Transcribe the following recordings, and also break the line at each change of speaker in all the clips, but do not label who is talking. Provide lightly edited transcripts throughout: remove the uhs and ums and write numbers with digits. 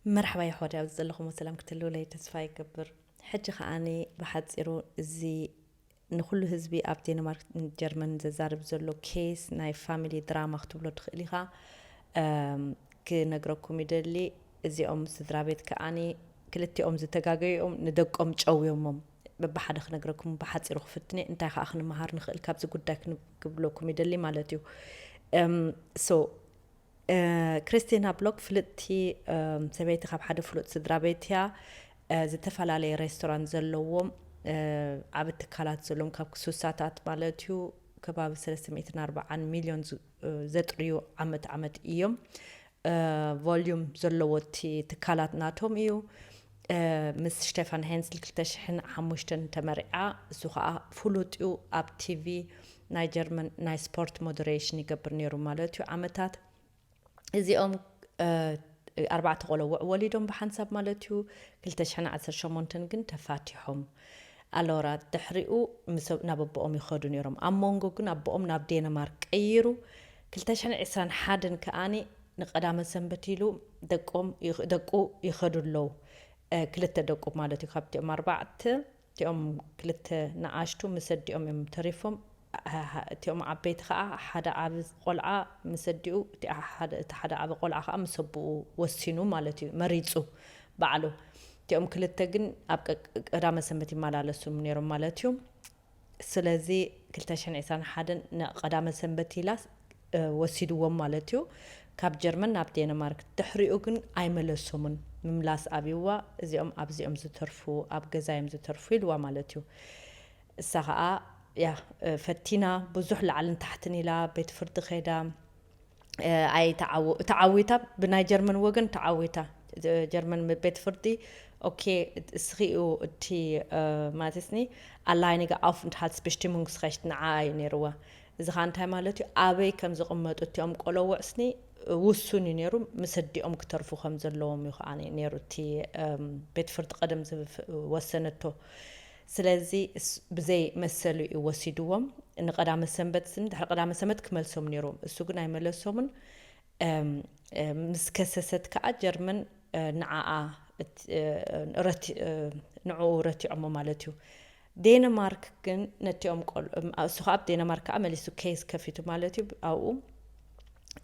مرحبا يا حوري عبد الله وسلام كتلو لي تسفاي كبر حج خاني بحصيرو زي نخلو حزبي اب دنمارك جرمن زارب زلو كيس ناي فاميلي دراما كتبلو تخليها كنغركم يدلي زي سدرابيت كاني كلتي زتغاغيوم ندقم ጨውዮሞም በባሓደ ክነግረኩም በሓፂሩ ክፍትኒ እንታይ ኸ ኣኽን መሃር ንኽእል ካብዚ ጉዳይ ክንብለኩም ይደሊ ማለት እዩ ክርስቲና ብሎክ ፍልጥቲ ሰበይቲ ካብ ሓደ ፍሉጥ ስድራ ቤት እያ ዝተፈላለየ ሬስቶራንት ዘለዎም ኣብ ትካላት ዘለዎም ካብ ክሱሳታት ማለት እዩ ከባቢ 340 ሚልዮን ዘጥርዩ ዓመት እዮም ቮሊዩም ዘለዎቲ ትካላት ናቶም እዩ ምስ ስቴፋን ሄንስል 2005 ተመርዓ እሱ ከዓ ፍሉጥ እዩ ኣብ ቲቪ ናይ ጀርመን ናይ ስፖርት ሞዴሬሽን ይገብር ነይሩ ማለት እዩ ዓመታት እዚኦም ኣርባዕተ ቆልዑ ወሊዶም ብሓንሳብ ማለት እዩ 2018 ግን ተፋቲሖም ኣሎራ ድሕሪኡ ምስ ናበቦኦም ይኸዱ ነይሮም ኣብ ሞንጎ ግን ኣቦኦም ናብ ዴንማርክ ቀይሩ 2021 ከኣኒ ንቀዳመ ሰንበት ኢሉ ደቁ ይኸዱለው ክልተ ደቁ ማለት እዩ ካብቲኦም ኣርባዕተ እቲኦም ክልተ ንኣሽቱ ምስዲኦም እዮም ተሪፎም እቲኦም ዓበይቲ ከዓ ሓደ ዓብ ቆልዓ ምስዲኡ ሓደ ዓብ ቆልዓ ከዓ ምስብኡ ወሲኑ ማለት እዩ መሪፁ ባዕሉ እቲኦም ክልተ ግን ኣብ ቀዳመ ሰንበት ይመላለሱ ነይሮም ማለት እዩ ስለዚ 2021 ንቀዳመ ሰንበት ኢላስ ወሲድዎም ማለት እዩ ካብ ጀርመን ናብ ዴንማርክ ድሕሪኡ ግን ኣይመለሶምን ምምላስ ኣብይዋ እዚኦም ኣብዚኦም ዝተርፉ ኣብ ገዛዮም ዝተርፉ ኢልዋ ማለት እዩ እሳ ከዓ ያ ፈቲና ብዙሕ ለዓልን ታሕትን ኢላ ቤት ፍርዲ ኸይዳ ኣይ ተዓዊታ ብናይ ጀርመን ወገን ተዓዊታ ጀርመን ቤት ፍርዲ ኦኬ እስኺኡ እቲ ማለትኒ alleine Aufenthaltsbestimmungsrecht ንዓይ ነይርዋ እዚ ኸ እንታይ ማለት እዩ ኣበይ ከም ዝቕመጡ እቲኦም ቆለውዕስኒ ውሱን ነይሩ ምስዲኦም ክተርፉ ከም ዘለዎም እዩ ከዓ ነይሩ እቲ ቤት ፍርዲ ቀደም ዝወሰነቶ ስለዚ ብዘይ መሰሉ ይወሲድዎም ንቀዳመ ሰንበት ድሕሪ ቀዳመ ሰንበት ክመልሶም ነይሮም እሱ ግን ኣይመለሶምን ምስ ከሰሰት ከዓ ጀርመን ንዓኣ ንዕኡ ረቲዖሞ ማለት እዩ ዴንማርክ ግን ነቲኦም እሱ ከዓ ዴንማርክ ከዓ መሊሱ ኬስ ከፊቱ ማለት እዩ ኣብኡ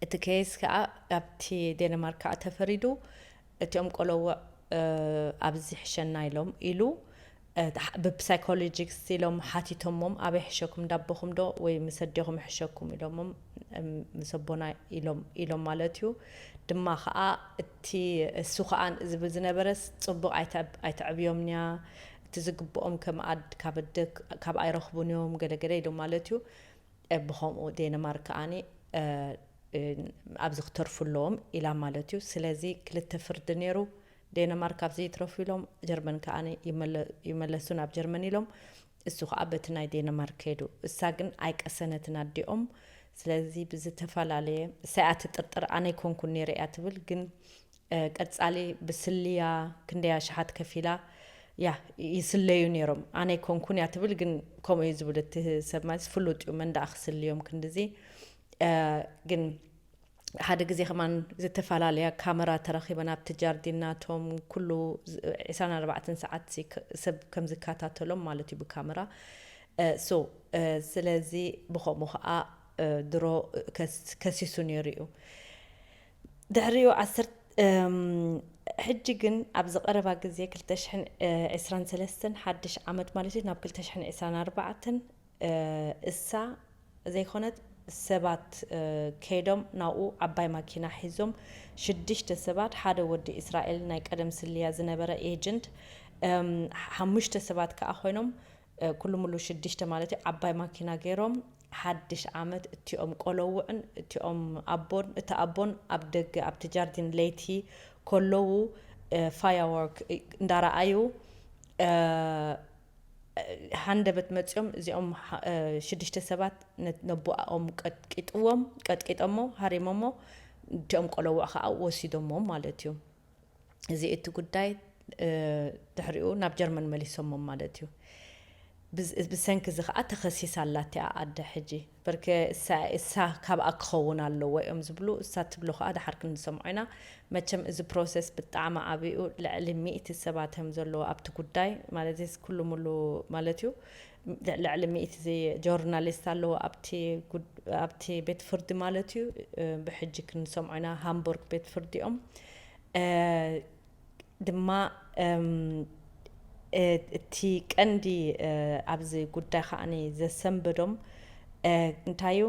እቲ ኬስ ከዓ ኣብቲ ዴንማርክ ከዓ ተፈሪዱ እቲኦም ቆለውዕ ኣብዚ ሕሸና ኢሎም ኢሉ በሳይኮሎጂክስ ኢሎም ሓቲቶሞም ኣበይ ሕሸኩም ዳቦኹም ዶ ወይ ምሰዲኹም ሕሸኩም ኢሎም ምሰቦና ኢሎም ማለት እዩ ድማ ከዓ እቲ እሱ ከዓ ዝነበረስ ጽቡቕ ኣይተዕብዮምንያ እቲ ዝግብኦም ከመኣድ ካብ ኣይረኽቡን እዮም ገለገለ ኢሎም ማለት እዩ ብኸምኡ ዴንማርክ ከኣኒ ኣብዚ ክተርፉለዎም ኢላ ማለት እዩ ስለዚ ክልተ ፍርዲ ነይሩ ዴንማርክ ኣብዚ ይትረፉ ኢሎም ጀርመን ከኣኒ ይመለሱ ናብ ጀርመን ኢሎም እሱ ከዓ በቲ ናይ ዴንማርክ ከይዱ እሳ ግን ኣይቀሰነትን ኣዲኦም ስለዚ ብዝተፈላለየ ሰዓት ጥርጥር ኣነ ይኮንኩን ነይረ እያ ትብል ግን ቀጻሊ ብስልያ ክንደያ ሸሓት ከፊላ ያ ይስለዩ ነይሮም ኣነ ይኮንኩን እያ ትብል ግን ከምኡ እዩ ዝብል እቲ ሰብ ማለት ፍሉጥ እዩ መንዳእ ክስልዮም ክንድዚ ግን ሓደ ግዜ ከማን ዝተፈላለየ ካሜራ ተረኺበን ኣብቲ ጃርዲናቶም ኩሉ 24 ሰዓት ሰብ ከም ዝከታተሎም ማለት እዩ ብካሜራ ስለዚ ብኸምኡ ከዓ ድሮ ከሲሱ ነይሩ እዩ ድሕሪኡ ሕጂ ግን ኣብ ዝቐረባ ግዜ 2023 ሓድሽ ዓመት ማለት እዩ ናብ 2024 እሳ ዘይኮነት ሰባት ከይዶም ናብኡ ዓባይ ማኪና ሒዞም 6 ሰባት ሓደ ወዲ እስራኤል ናይ ቀደም ስልያ ዝነበረ ኤጀንት 5 ሰባት ከዓ ኮይኖም ኩሉ ሙሉ 6 ማለት እዩ ዓባይ ማኪና ገይሮም ሓድሽ ዓመት እቲኦም ቆለውዕን እቲኦም ኣቦን እቲ ኣቦን ኣብ ደገ ኣብቲ ጃርዲን ለይቲ ከለዉ ፋየርወርክ እንዳረኣዩ ሃንደበት መጽኦም እዚኦም 6 ሰባት ነቦኦም ቀጥቂጦሞ ሃሪሞሞ እቲኦም ቆለውዕ ከዓ ወሲዶሞ ማለት እዩ እዚ እቲ ጉዳይ ድሕሪኡ ናብ ጀርመን መሊሶሞ ማለት እዩ ብሰንኪ እዚ ከዓ ተኸሲሳላት እያ ኣደ ሕጂ በርኬ እሳ ካብኣ ክኸውን ኣለዎ እዮም ዝብሉ እሳ ትብሎ ከዓ ድሓር ክንሰምዖ ኢና መቸም እዚ ፕሮሰስ ብጣዕሚ ዓብኡ ልዕሊ 100 ሰባት እዮም ዘለዎ ኣብቲ ጉዳይ ማለት ኩሉ ሙሉ ማለት እዩ ልዕሊ 100 ጆርናሊስት ኣለዎ ኣብቲ ቤት ፍርዲ ማለት እዩ ብሕጂ ክንሰምዖ ኢና ሃምቡርግ ቤት ፍርዲ እዮም ድማ እቲ ቀንዲ ኣብዚ ጉዳይ ከዓኒ ዘሰንብዶም እንታዩ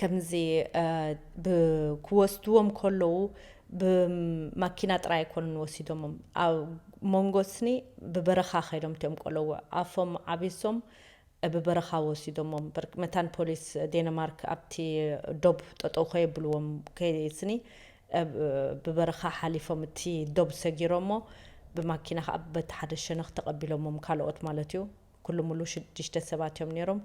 ከምዚ ክወስድዎም ከለዉ ብማኪና ጥራይ ኣይኮኑን ወሲዶሞም ኣብ መንጎስኒ ብበረኻ ኸይዶም እቶም ቆለዉ ኣፎም ዓቢሶም ብበረኻ ወሲዶሞም መታን ፖሊስ ዴንማርክ ኣብቲ ዶብ ጠጠው ከየብልዎም ከይስኒ ብበረኻ ሓሊፎም እቲ ዶብ ሰጊሮሞ ብማኪና ከዓ በቲ ሓደ ሸነኽ ተቐቢሎሞም ካልኦት ማለት እዩ ኩሉ ሙሉ 6 ሰባት እዮም ነይሮም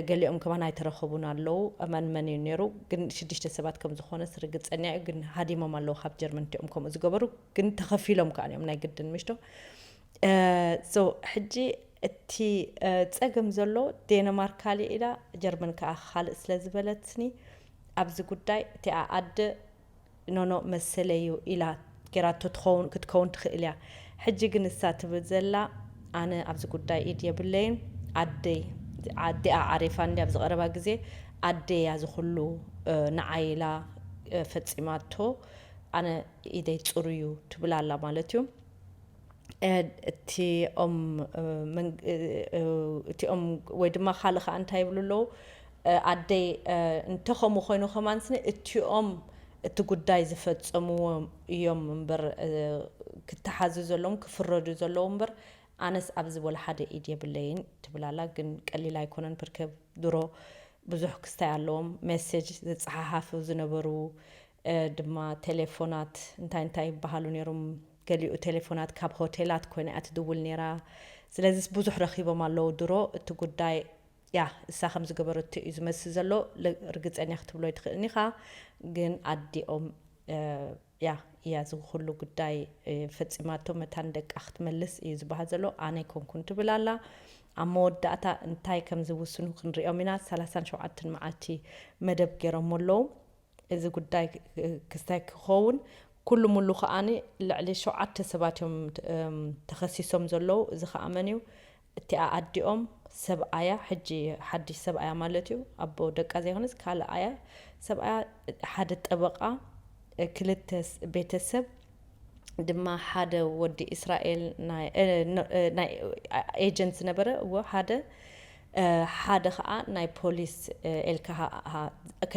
ገሊኦም ከማን ኣይተረኸቡን ኣለዉ መን እዩ ነይሩ ግን 6 ሰባት ከም ዝኾነ ስርግፀኛ እዩ ግን ሃዲሞም ኣለዉ ካብ ጀርመን እቲኦም ከምኡ ዝገበሩ ግን ተኸፊሎም ከዓ እዮም ናይ ግድን ምሽቶ ሕጂ እቲ ፀገም ዘሎ ዴንማርክ ካሊእ ኢላ ጀርመን ከዓ ካልእ ስለ ዝበለትኒ ኣብዚ ጉዳይ እቲ ኣደ ኖኖ መሰለዩ ኢላ ገራቶ ክትከውን ትኽእል እያ ሕጂ ግን እሳ ትብል ዘላ ኣነ ኣብዚ ጉዳይ ኢድ የብለይን ዓዲኣ ዓሪፋ እንዲ ኣብ ዝቐረባ ግዜ ኣደያ ዝኩሉ ንዓይላ ፈፂማቶ ኣነ ኢደይ ፅሩዩ ትብል ኣላ ማለት እዩ እቲኦም ወይ ድማ ካልእ ከዓ እንታይ ይብሉ ኣለዉ ኣደይ እንተኸምኡ ኮይኑ ከማንስኒ እቲኦም እቲ ጉዳይ ዝፈፀምዎ እዮም እምበር ክተሓዙ ዘለዎም ክፍረዱ ዘለዎም እምበር ኣነስ ኣብዚ ወላ ሓደ ኢድ የብለይን ትብላላ ግን ቀሊል ኣይኮነን ብርከብ ድሮ ብዙሕ ክስታይ ኣለዎም ሜሴጅ ዝፀሓሓፉ ዝነበሩ ድማ ቴሌፎናት እንታይ ይበሃሉ ነይሮም ገሊኡ ቴሌፎናት ካብ ሆቴላት ኮይና እያ ትድውል ነይራ ስለዚ ብዙሕ ረኺቦም ኣለዉ ድሮ እቲ ጉዳይ ያ እሳ ከም ዝገበረቱ እዩ ዝመስል ዘሎ ርግፀኛ ክትብሎ ይትኽእልኒ ኢኻ ግን ኣዲኦም እያ ዝኩሉ ጉዳይ ፈፂማቶ መታን ደቃ ክትመልስ እዩ ዝበሃል ዘሎ ኣነ ይኮንኩን ትብል ኣላ ኣብ መወዳእታ እንታይ ከም ዝውስኑ ክንሪኦም ኢና 37 መዓልቲ መደብ ገይሮም ኣለዉ እዚ ጉዳይ ክስታይ ክኸውን ኩሉ ሙሉ ከዓኒ ልዕሊ 7 ሰባት እዮም ተኸሲሶም ዘለዉ እዚ ከዓ መን እዩ እቲኣ ኣዲኦም ሰብኣያ ሕጂ ሓድሽ ሰብኣያ ማለት እዩ ኣቦ ደቃ ዘይኮነስ ካልኣያ ሰብኣያ ሓደ ጠበቃ ክልተ ቤተሰብ ድማ ሓደ ወዲ እስራኤል ናይ ኤጀንት ዝነበረ ሓደ ከዓ ናይ ፖሊስ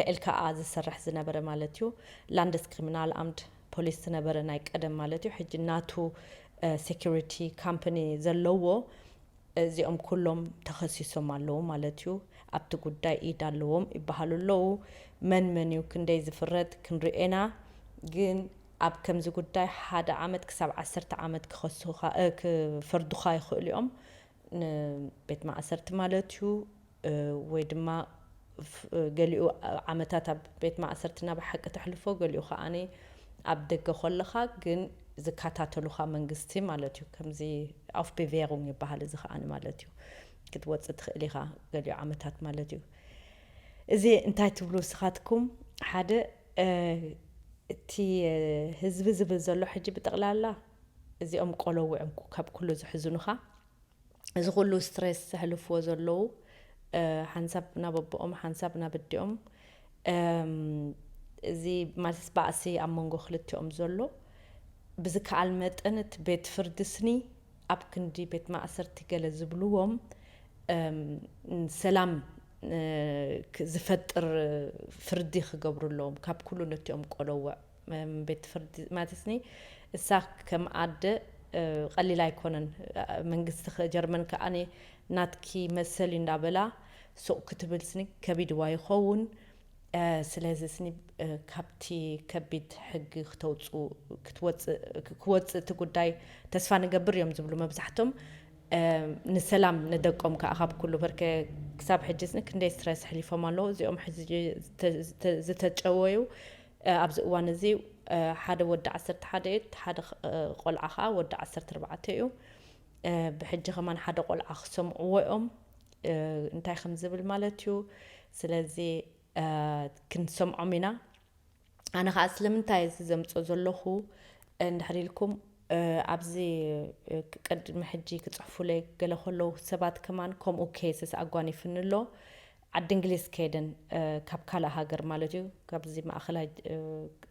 ኤልካኣ ዝሰርሕ ዝነበረ ማለት እዩ ላንደስ ክሪሚናል ኣምድ ፖሊስ ዝነበረ ናይ ቀደም ማለት እዩ ሕጂ ናቱ ሴኩሪቲ ካምፓኒ ዘለዎ እዚኦም ኩሎም ተኸሲሶም ኣለዉ ማለት እዩ ኣብቲ ጉዳይ ኢድ ኣለዎም ይበሃሉ ኣለዉ መን እዩ ክንደይ ዝፍረድ ክንሪኤና ግን ኣብ ከምዚ ጉዳይ 1 ዓመት ክሳብ 10 ዓመት ክፈርዱኻ ይኽእሉ እዮም ቤት ማእሰርቲ ማለት እዩ ወይ ድማ ገሊኡ ዓመታት ኣብ ቤት ማእሰርትና ብሓቂ ተሕልፎ ገሊኡ ከዓኒ ኣብ ደገ ከለኻ ግን ዝከታተሉኻ መንግስቲ ማለት እዩ ከምዚ ኣፍ ቢቬሩንግ ይበሃል እዚ ከዓኒ ማለት እዩ ክትወፅእ ትኽእል ኢኻ ገሊኡ ዓመታት ማለት እዩ እዚ እንታይ ትብሉ ስኻትኩም ሓደ እቲ ህዝቢ ዝብል ዘሎ ሕጂ ብጠቕላላ እዚኦም ቆለውዖም ካብ ኩሉ ዝሕዝኑኻ እዚ ኩሉ ስትሬስ ዘሕልፍዎ ዘለዉ ሓንሳብ ናበቦኦም ሓንሳብ ናበዲኦም እዚ ማለት ባእሲ ኣብ መንጎ ክልቲኦም ዘሎ ብዝከኣል መጠን እቲ ቤት ፍርድስኒ ኣብ ክንዲ ቤት ማእሰርቲ ገለ ዝብልዎም ሰላም ዝፈጥር ፍርዲ ክገብሩ ኣለዎም ካብ ኩሉ ነቲኦም ቆለውዕ ቤት ፍርዲ ማለትስኒ እሳ ከም ኣደ ቀሊል ኣይኮነን መንግስቲ ጀርመን ከዓኒ ናትኪ መሰሊ እንዳበላ ሱቕ ክትብልስኒ ከቢድዋ ይኸውን ስለዚ ስኒ ካብቲ ከቢድ ሕጊ ክትወፅእ እቲ ጉዳይ ተስፋ ንገብር እዮም ዝብሉ መብዛሕቶም ንሰላም ንደቆም ከዓ ካብ ኩሉ በርከ ክሳብ ሕጂ ስኒ ክንደይ ስትረስ ሕሊፎም ኣለዉ እዚኦም ሕጂ ዝተጨወዩ ኣብዚ እዋን እዚ ሓደ ወዲ 11 ሓደ ቆልዓ ከዓ ወዲ 14 እዩ بحجة كمان حدا قول أخصم وقم انتاي خمزبل مالتيو سلازي كنت سمعوا منا أنا خاسلم انتاي زمت أزلخو نحري لكم عبزي قد محجي كتصحفوا لي قال خلو سبات كمان كوم اوكيسس أقواني فنلو عد إنجليز كيدن كاب كالا هاجر مالتيو كابزي ما أخلا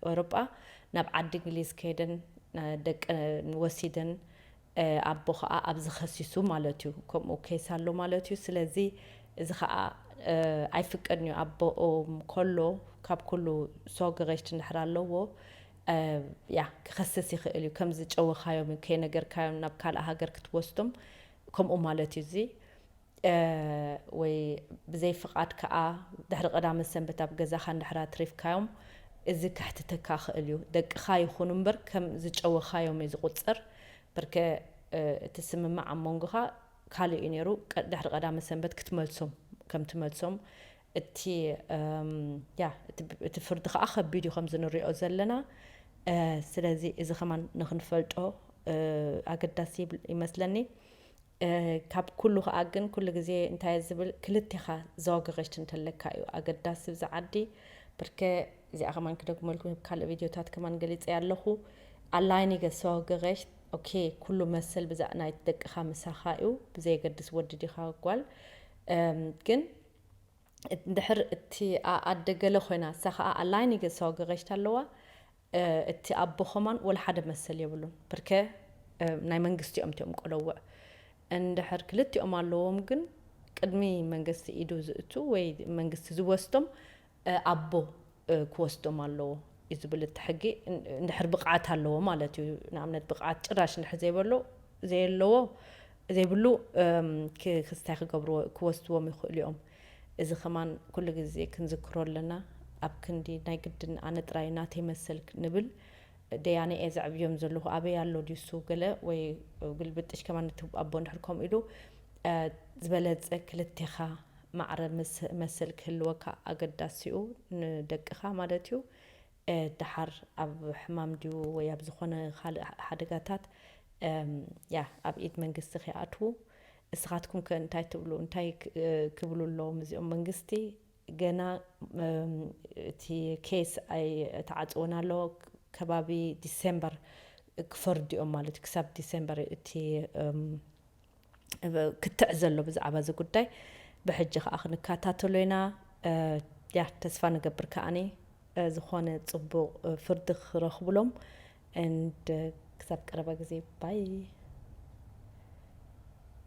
أوروبا ناب عد إنجليز كيدن دك وسيدن أبو خا أبز خسيسو مالتيو كم أوكي سالو مالتيو سلازي إذا خا أي فكرني أبو كله كاب كله سوق غيشت نحرالو يا خسسي خيلو كم زج أو خايم كي نجر كايم ناب كلا هاجر كتوستم كم مالتيو زي وبزي فقعت كأ دحر قدام السنبت بجزا خان دحرا تريف كايم إذا كحت تكاخ إليو دق خاي خونمبر كم زج أو خايم يزقصر بركة تسمى مع مونغها كالي إنيرو دحر قدام السنبت كتملسم كم تملسم التي يا تفرد أخ فيديو خمسة نوري أزلنا سلازي إذا كمان نخنفلته أقداسي يمثلني كاب كله أجن كل جزء أنت عزبل كلتها زوج غشت أنت لك أيو أقداس بزعدي بركة زي أخمان كده كملكم بكال فيديو تات كمان قلت أيالله ألايني كزوج غشت أوكي كله مثل بزعنا يتدق خامسة خايو بزي قدس ودي خاقوال كن دحر تي أدقله خنا سخاء ألايني كزوج غشت اللوا تي أبو خمان ولا حدا مثل يبلون بركة ناي منقستي أمتي قلوة اندحر كلتي أمالهم جن قدمي منقست إيدو زئتو وي منقست زوستم أبو كوستو مالو يزبل التحقي اندحر بقعات هالو مالتي نعمل بقعات راش نحر زي اللو زي بلو كستاخ قبرو كوستو ميخو اليوم إذا كمان كل جزء كنذكروا لنا أبكندي نايقدن أنا ترايناتي مسلك نبل دياني إذا عبيهم زلوه أبي يالو ديسو قلة وقلبت إيش كمان تب أبو نحركم إلو زبلت كلتها معر مسل كل وكا أقداسيو ندقخا مالتيو دحر أب حمام ديو ويابزخونا حدقاتات يا أب إيد منقستي خياتو إسخاتكم كنتاي تبلو انتاي كبلو اللو مزيوم منقستي جنا تي كيس أي تعطونا له كبابي ديسمبر كفردي مالت كسب ديسمبر تي كتعزلو بزعبا زي قداي بحجة آخر كاتاتولينا يا تسفى نقبر كأني زخوانة صبو فردخ رخبلهم and كسب قربا زي باي